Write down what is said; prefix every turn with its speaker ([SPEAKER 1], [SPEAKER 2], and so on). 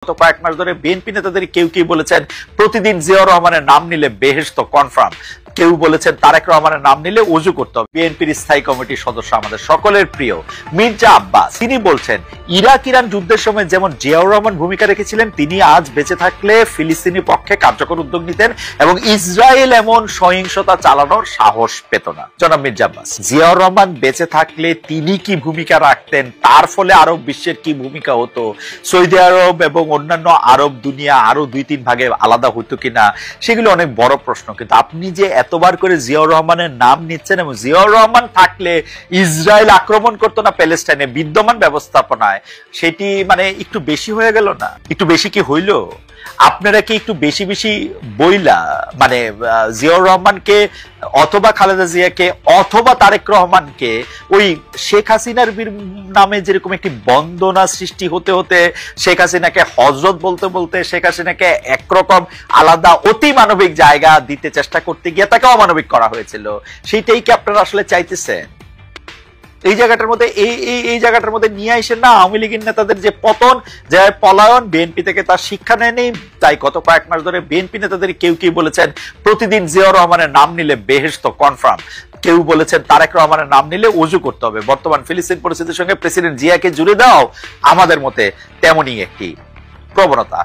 [SPEAKER 1] গত কয়েক মাস ধরে বিএনপি নেতাদের কেউ কেউ বলেছেন প্রতিদিন জিয়াউর রহমানের নাম নিলে বেহেশত কনফার্ম, কেউ বলেছেন তারেক রহমানের নাম নিলে ওযু করতে হবে। বিএনপির স্থায়ী কমিটির সদস্য আমাদের সকলের প্রিয় মির্জা আব্বাস তিনি বলছেন ইরাক ইরান যুদ্ধের সময় যেমন জিয়াউর রহমান ভূমিকা রেখেছিলেন তিনি আজ বেঁচে থাকলে ফিলিস্তিনি পক্ষে কার্যকর উদ্যোগ নিতেন এবং ইসরায়েল এমন সহিংসতা চালানোর সাহস পেত না। জনাব মির্জা আব্বাস, জিয়াউর রহমান বেঁচে থাকলে তিনি কি ভূমিকা রাখতেন, তার ফলে আরব বিশ্বের কি ভূমিকা হতো, সৌদি আরব এবং অন্যান্য আরব দুনিয়া আরো 2-3 ভাগে আলাদা হতো কিনা, সেগুলো অনেক বড় প্রশ্ন। কিন্তু আপনি যে এতবার করে জিয়াউর রহমানের নাম নিচ্ছেন এবং জিয়াউর রহমান থাকলে ইসরায়েল আক্রমণ করতো না প্যালেস্টাইনে বিদ্যমান ব্যবস্থাপনায়, সেটি মানে একটু বেশি হয়ে গেল না? একটু বেশি কি হইল? আপনারা কি একটু বেশি বেশি বইলা মানে জিয়াউর রহমানকে অথবা খালেদা জিয়াকে অথবা তারেক রহমানকে ওই শেখ হাসিনার নামে যেরকম একটি বন্দনা সৃষ্টি হতে হতে শেখ হাসিনাকে হযরত বলতে বলতে শেখ হাসিনাকে একরকম আলাদা অতি মানবিক জায়গা দিতে চেষ্টা করতে গিয়ে তাকে অমানবিক করা হয়েছিল, সেইটাই কি আপনারা আসলে চাইতেছেন? এই জায়গাটার মধ্যে এই জায়গাটার মধ্যে নিয়ে আসেন না আওয়ামী লীগের নেতাদের যে পতন, যে পলায়ন, বিএনপি থেকে তার শিক্ষা নেয়নি। তাই গত কয়েক মাস ধরে বিএনপি নেতাদের কেউ কেউ বলেছেন প্রতিদিন জিয়াউর রহমানের নাম নিলে বেহেশত কনফার্ম, কেউ বলেছেন তারেক রহমানের নাম নিলে ওযু করতে হবে। বর্তমান ফিলিস্তিন পরিস্থিতির সঙ্গে প্রেসিডেন্ট জিয়াকে জুড়ে দাও আমাদের মতে তেমনই একটি প্রবণতা।